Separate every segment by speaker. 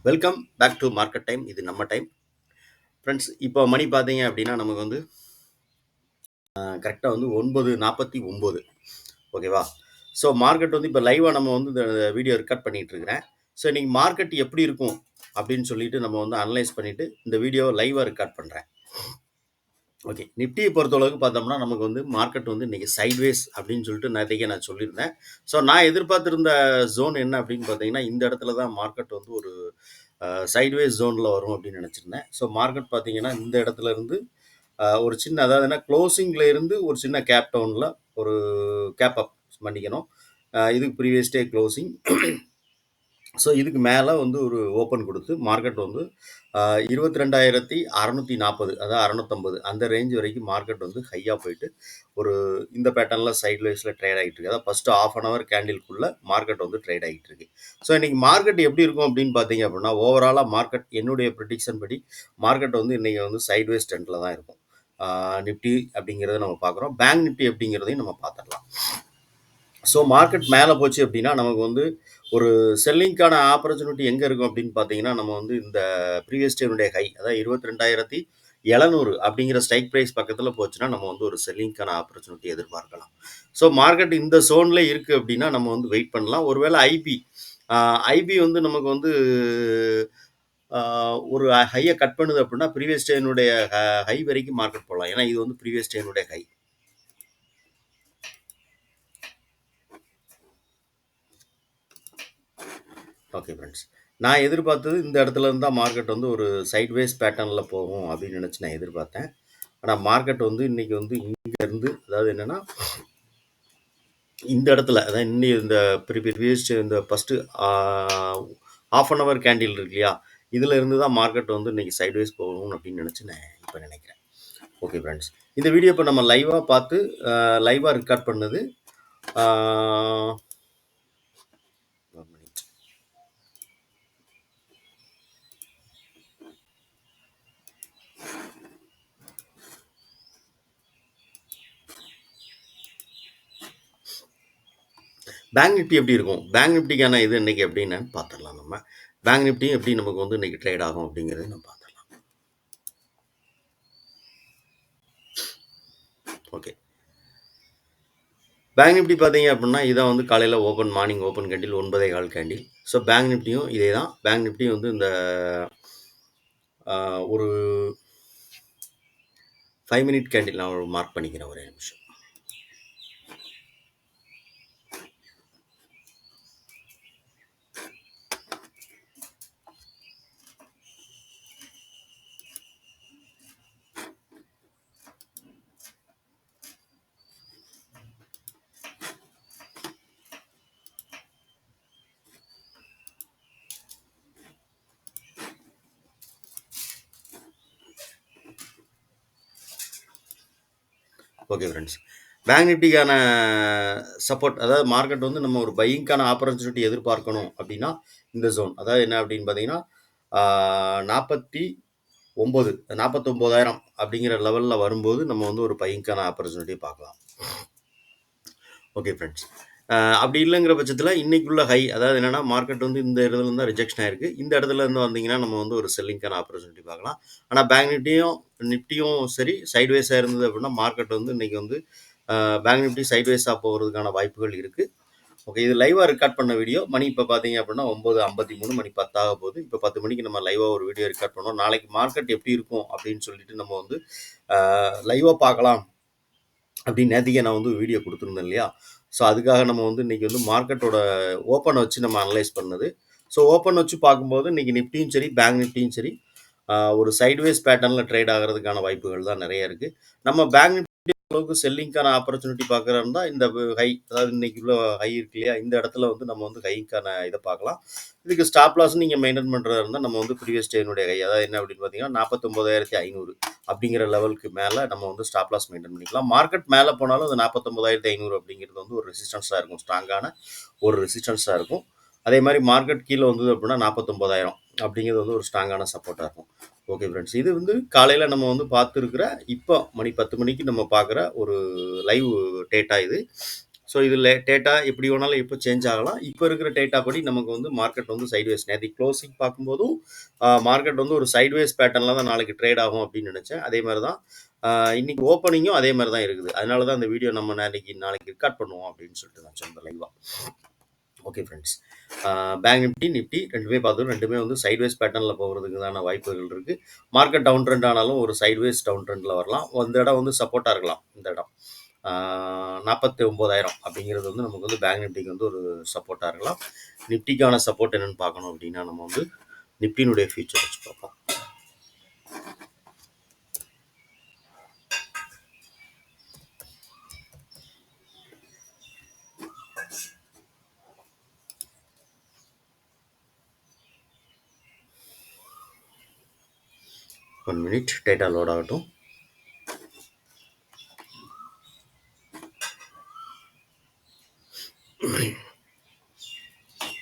Speaker 1: Welcome back to market time. இது நம்ம time friends. இப்போ மணி பார்த்தீங்க அப்படின்னா நமக்கு வந்து கரெக்டாக வந்து 9:49. ஓகேவா? ஸோ மார்க்கெட் வந்து இப்போ லைவாக நம்ம வந்து இந்த வீடியோ ரெக்கார்ட் பண்ணிட்டு இருக்கிறேன். ஸோ இன்னைக்கு மார்க்கெட் எப்படி இருக்கும் அப்படின்னு சொல்லிட்டு நம்ம வந்து அனலைஸ் பண்ணிட்டு இந்த வீடியோ லைவாக ரெக்கார்ட் பண்ணுறேன். ஓகே, நிஃப்டியை பொறுத்தளவுக்கு பார்த்தோம்னா நமக்கு வந்து மார்க்கெட் வந்து இன்னைக்கு சைட்வேஸ் அப்படின்னு சொல்லிட்டு நேற்றுக்கே நான் சொல்லியிருந்தேன். ஸோ நான் எதிர்பார்த்திருந்த ஜோன் என்ன அப்படின்னு பார்த்தீங்கன்னா இந்த இடத்துல தான் மார்க்கெட் வந்து ஒரு சைட்வேஸ் ஜோனில் வரும் அப்படின்னு நினச்சிருந்தேன். ஸோ மார்க்கெட் பார்த்தீங்கன்னா இந்த இடத்துல இருந்து ஒரு சின்ன அதாவது என்ன க்ளோசிங்கில் இருந்து ஒரு சின்ன கேப் டவுனில் ஒரு கேப் அப் பண்ணிக்கணும். இதுக்கு ப்ரீவியஸ் டே க்ளோசிங். ஸோ இதுக்கு மேலே வந்து ஒரு ஓப்பன் கொடுத்து மார்க்கெட் வந்து 22,640 அதாவது 650 அந்த ரேஞ்ச் வரைக்கும் மார்க்கெட் வந்து ஹையாக போயிட்டு ஒரு இந்த பேட்டர்னில் சைட்வைஸில் ட்ரேட் ஆகிட்டு இருக்கு. அதாவது ஃபஸ்ட்டு ஆஃப் அன் ஹவர் கேண்டில்குள்ளே மார்க்கெட் வந்து ட்ரேட் ஆகிட்டு இருக்கு. ஸோ இன்றைக்கி மார்க்கெட் எப்படி இருக்கும் அப்படின்னு பார்த்தீங்க அப்படின்னா ஓவராலாக மார்க்கெட் என்னுடைய ப்ரிடிக்ஷன் படி மார்க்கெட் வந்து இன்றைக்கி வந்து சைட்வேஸ் ட்ரெண்டில் தான் இருக்கும். நிஃப்டி அப்படிங்கிறத நம்ம பார்க்குறோம். பேங்க் நிஃப்டி அப்படிங்கிறதையும் நம்ம பார்த்துடலாம். ஸோ மார்க்கெட் மேலே போச்சு அப்படின்னா நமக்கு வந்து ஒரு செல்லிங்க்கான ஆப்பர்ச்சுனிட்டி எங்கே இருக்கும் அப்படின்னு பார்த்தீங்கன்னா நம்ம வந்து இந்த ப்ரீவியஸ் டேனுடைய ஹை அதாவது 22,700 அப்படிங்கிற ஸ்ட்ரைக் ப்ரைஸ் பக்கத்தில் போச்சுன்னா நம்ம வந்து ஒரு செல்லிங்க்கான ஆப்பர்ச்சுனிட்டி எதிர்பார்க்கலாம். ஸோ மார்க்கெட் இந்த ஜோனில் இருக்குது அப்படின்னா நம்ம வந்து வெயிட் பண்ணலாம். ஒருவேளை ஐபி வந்து நமக்கு வந்து ஒரு ஹையை கட் பண்ணுது அப்படின்னா ப்ரீவியஸ் டேனுடைய ஹை வரைக்கும் மார்க்கெட் போகலாம். ஏன்னா இது வந்து ப்ரீவியஸ் டேனுடைய ஹை. ஓகே ஃப்ரெண்ட்ஸ், நான் எதிர்பார்த்தது இந்த இடத்துல இருந்தால் தான் மார்க்கெட் வந்து ஒரு சைட்வேஸ் பேட்டர்னில் போகும் அப்படின்னு நினச்சி நான் எதிர்பார்த்தேன். ஆனால் மார்க்கெட் வந்து இன்றைக்கி வந்து இங்கேருந்து அதாவது என்னென்னா இந்த இடத்துல அதான் இன்னும் இந்த ப்ரீவியஸ் இந்த first half an hour candle இருக்கு இல்லையா, இதில் இருந்து தான் மார்க்கெட் வந்து இன்றைக்கி சைட்வேஸ் போகணும் அப்படின்னு நினச்சி நான் இப்போ நினைக்கிறேன். ஓகே ஃப்ரெண்ட்ஸ், இந்த வீடியோ இப்போ நம்ம லைவாக பார்த்து லைவாக ரெக்கார்ட் பண்ணது. பேங்க் நிஃப்டி எப்படி இருக்கும், பேங்க் நிஃப்டிக்கான இது இன்றைக்கி எப்படின்னு பார்த்துடலாம். நம்ம பேங்க் நிஃப்டியும் எப்படி நமக்கு வந்து இன்றைக்கி ட்ரேட் ஆகும் அப்படிங்கிறது நம்ம பார்த்துடலாம். ஓகே, பேங்க் நிஃப்டி பார்த்தீங்க அப்படின்னா இதான் வந்து காலையில் morning open candle 9:15 candle. So bank நிஃப்டியும் இதே தான். பேங்க் நிஃப்டியும் வந்து இந்த ஒரு 5 மினிட் கேண்டில் நான் மார்க் பண்ணிக்கிறேன் ஒரே நிமிஷம். ஓகே ஃப்ரெண்ட்ஸ், பேங்க் நிஃப்டிக்கான சப்போர்ட் அதாவது மார்க்கெட் வந்து நம்ம ஒரு பையிங்க்கான ஆப்பர்ச்சுனிட்டி எதிர்பார்க்கணும் அப்படின்னா இந்த ஜோன் அதாவது என்ன அப்படின்னு பார்த்தீங்கன்னா 49,000 அப்படிங்கிற லெவலில் வரும்போது நம்ம வந்து ஒரு பையிங்க்கான ஆப்பர்ச்சுனிட்டி பார்க்கலாம். ஓகே ஃப்ரெண்ட்ஸ், அப்படி இல்லைங்கிற பட்சத்தில் இன்றைக்குள்ள ஹை அதாவது என்னென்னா மார்க்கெட் வந்து இந்த இடத்துல இருந்தால் ரிஜெக்ஷன் ஆயிருக்கு. இந்த இடத்துல இருந்து வந்தீங்கன்னா நம்ம வந்து ஒரு செல்லிங்க்கான ஆப்பர்ச்சுனிட்டி பார்க்கலாம். ஆனால் பேங்க் நிஃப்டியும் சரி சைட்வேஸாக இருந்தது அப்படின்னா மார்க்கெட் வந்து இன்றைக்கி வந்து பேங்க் நிஃப்டி சைட்வேஸாக போகிறதுக்கான வாய்ப்புகள் இருக்குது. ஓகே, இது லைவாக ரெக்கார்ட் பண்ண வீடியோ. மணி இப்போ பார்த்தீங்க அப்படின்னா 9:53, மணி 10 ஆக போகுது. இப்போ 10 மணிக்கு நம்ம லைவாக ஒரு வீடியோ ரெக்கார்ட் பண்ணோம். நாளைக்கு மார்க்கெட் எப்படி இருக்கும் அப்படின்னு சொல்லிட்டு நம்ம வந்து லைவாக பார்க்கலாம் அப்படின்னு நேற்றுக்கே நான் வந்து வீடியோ கொடுத்துருந்தேன் இல்லையா. ஸோ அதுக்காக நம்ம வந்து இன்றைக்கி வந்து மார்க்கெட்டோட ஓப்பனை வச்சு நம்ம அனலைஸ் பண்ணது. ஸோ ஓப்பன் வச்சு பார்க்கும்போது இன்றைக்கி நிஃப்டியும் சரி பேங்க் நிஃப்டியும் சரி ஒரு சைட்வேஸ் பேட்டர்னில் ட்ரேட் ஆகிறதுக்கான வாய்ப்புகள் தான் நிறைய இருக்குது. நம்ம பேங்க் நிஃப்டி அளவுக்கு செல்லிங்க்கான ஆப்பர்ச்சுனிட்டி பார்க்குறதா இந்த ஹை அதாவது இன்னைக்கு உள்ள ஹை இருக்கு இல்லையா, இந்த இடத்துல வந்து நம்ம வந்து ஹைக்கான இதை பார்க்கலாம். இதுக்கு ஸ்டாப் லாஸ் நீங்கள் மெயின்டைன் பண்ணுறதா இருந்தால் நம்ம வந்து ப்ரீவியஸ் டேனுடைய ஹை அதாவது என்ன அப்படின்னு பார்த்தீங்கன்னா 49,500 அப்படிங்கிற லெவலுக்கு மேலே நம்ம வந்து ஸ்டாப் லாஸ் மெயின்டைன் பண்ணிக்கலாம். மார்க்கெட் மேலே போனாலும் அது 49,500 அப்படிங்கிறது வந்து ஒரு ரெசிஸ்டன்ஸாக இருக்கும், ஸ்ட்ராங்கான ஒரு ரெசிஸ்டன்ஸாக இருக்கும். அதே மாதிரி மார்க்கெட் கீழே வந்தது அப்படின்னா 49,000 அப்படிங்கிறது வந்து ஒரு ஸ்ட்ராங்கான சப்போர்ட்டாக இருக்கும். ஓகே ஃப்ரெண்ட்ஸ், இது வந்து காலையில் நம்ம வந்து பார்த்துருக்குற இப்போ மணி 10 மணிக்கு நம்ம பார்க்குற ஒரு லைவ் டேட்டா இது. ஸோ இதில் டேட்டா எப்படி வேணாலும் இப்போ சேஞ்ச் ஆகலாம். இப்போ இருக்கிற டேட்டா படி நமக்கு வந்து மார்க்கெட் வந்து சைட்வேஸ். நேற்று க்ளோசிங் பார்க்கும்போதும் மார்க்கெட் வந்து ஒரு சைட்வேஸ் பேட்டர்னில் தான் நாளைக்கு ட்ரேட் ஆகும் அப்படின்னு நினச்சேன். அதே மாதிரி தான் இன்னைக்கு ஓப்பனிங்கும் அதே மாதிரி தான் இருக்குது. அதனால தான் அந்த வீடியோ நம்ம நாளைக்கு ரெக்கார்ட் பண்ணுவோம் அப்படின்னு சொல்லிட்டு நான் சொன்னேன் லைவாக. Okay friends, bank Nifty Nifty ரெண்டுமே பார்த்தோம். ரெண்டுமே வந்து சைட்வேஸ் பேட்டர்னில் போகிறதுக்கான வாய்ப்புகள் இருக்குது. மார்க்கெட் டவுன் ட்ரெண்ட் ஆனாலும் ஒரு சைட்வேஸ் டவுன் ட்ரெண்டில் வரலாம். இந்த இடம் வந்து சப்போர்ட்டாக இருக்கலாம். இந்த இடம் 49,000 அப்படிங்கிறது வந்து நமக்கு வந்து பேங்க் நிஃப்டிக்கு வந்து ஒரு சப்போர்ட்டாக இருக்கலாம். நிஃப்டிக்கான சப்போர்ட் என்னென்னு பார்க்கணும் அப்படின்னா நம்ம வந்து நிஃப்டினுடைய ஃபியூச்சர் வச்சு பார்ப்போம். ஒன் மினிட், டேட்டா லோட் ஆகட்டும்.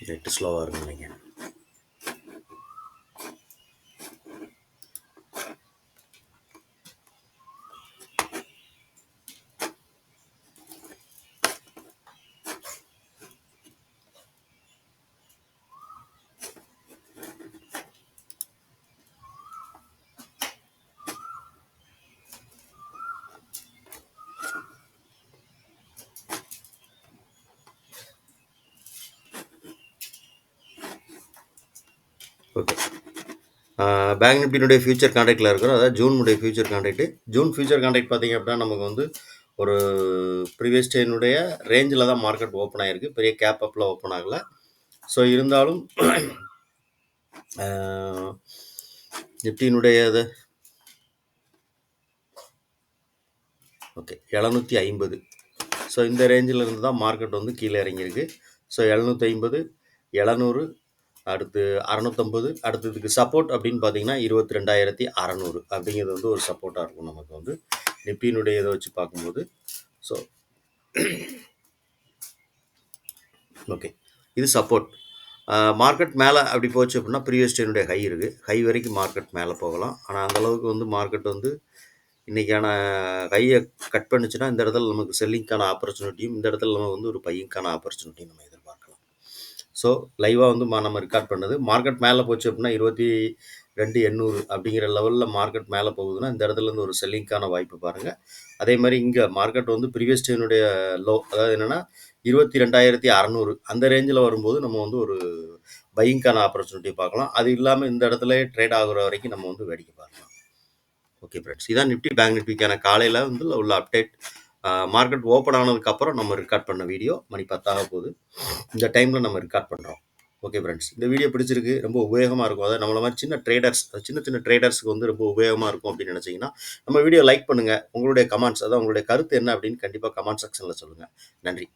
Speaker 1: நெட்டு ஸ்லோவாக இருக்குன்னு நினைக்கிறேன். ஓகே, பேங்க் நிஃப்டினுடைய ஃபியூச்சர் கான்ட்ராக்டில் இருக்கிறோம். அதாவது ஜூனுடைய future contract. June future contract பார்த்தீங்க அப்படின்னா நமக்கு வந்து ஒரு ப்ரீவியஸ் டேனுடைய ரேஞ்சில் தான் மார்க்கெட் ஓப்பன் ஆகிருக்கு. பெரிய கேப் அப்பில் ஓப்பன் ஆகலை. ஸோ இருந்தாலும் நிஃப்டினுடைய இது ஓகே 750. ஸோ இந்த ரேஞ்சில் இருந்து தான் மார்க்கெட் வந்து கீழே இறங்கியிருக்கு. ஸோ 750, 700, அடுத்து 650, அடுத்ததுக்கு சப்போர்ட் அப்படின்னு பார்த்தீங்கன்னா 22,600 அப்படிங்கிறது வந்து ஒரு சப்போர்ட்டாக இருக்கும் நமக்கு வந்து நிஃப்டினுடைய இதை வச்சு பார்க்கும்போது. ஸோ ஓகே, இது சப்போர்ட். மார்க்கெட் மேலே அப்படி போச்சு அப்படின்னா ப்ரீவியஸ் டேனுடைய ஹை இருக்குது. ஹை வரைக்கும் மார்க்கெட் மேலே போகலாம். ஆனால் அந்தளவுக்கு வந்து மார்க்கெட் வந்து இன்றைக்கான ஹையை கட் பண்ணிச்சுன்னா இந்த இடத்துல நமக்கு செல்லிங்க்கான ஆப்பர்ச்சுனிட்டியும், இந்த இடத்துல நம்ம வந்து ஒரு பையிங்க்கான ஆப்பர்ச்சுனிட்டியும் நம்ம எதிர்பார்க்கலாம். ஸோ லைவாக வந்து நம்ம ரெக்கார்ட் பண்ணது மார்க்கெட் மேலே போச்சு அப்படின்னா 22,800 அப்படிங்கிற லெவலில் மார்க்கெட் மேலே போகுதுன்னா இந்த இடத்துலேருந்து ஒரு செல்லிங்க்கான வாய்ப்பு பாருங்கள். அதே மாதிரி இங்கே மார்க்கெட் வந்து ப்ரீவியஸ் டேனுடைய லோ, அதாவது என்னென்னா 22,600 அந்த ரேஞ்சில் வரும்போது நம்ம வந்து ஒரு பையிங்க்கான ஆப்பர்ச்சுனிட்டி பார்க்கலாம். அது இல்லாமல் இந்த இடத்துல ட்ரேட் ஆகுற வரைக்கும் நம்ம வந்து வேடிக்கை பார்க்கலாம். ஓகே ஃப்ரெண்ட்ஸ், இதான் நிஃப்டி பேங்க் நிஃப்டிக்கான காலையில் வந்து உள்ள அப்டேட். மார்க்கெட் ஓப்பன் ஆனதுக்கப்புறம் நம்ம ரெக்கார்ட் பண்ண வீடியோ. மணி 10 போகுது. இந்த டைமில் நம்ம ரெக்கார்ட் பண்ணுறோம். ஓகே ஃப்ரெண்ட்ஸ், இந்த வீடியோ பிடிச்சிருக்கு, ரொம்ப உபயோகமாக இருக்கும். அதாவது நம்மள மாதிரி சின்ன ட்ரேடர்ஸ்க்கு வந்து ரொம்ப உபயோகமாக இருக்கும் அப்படின்னு நினச்சிங்கன்னா நம்ம வீடியோ லைக் பண்ணுங்கள். உங்களுடைய கமெண்ட்ஸ், அதாவது உங்களுடைய கருத்து என்ன அப்படின்னு கண்டிப்பாக கமெண்ட் செக்ஷனில் சொல்லுங்கள். நன்றி.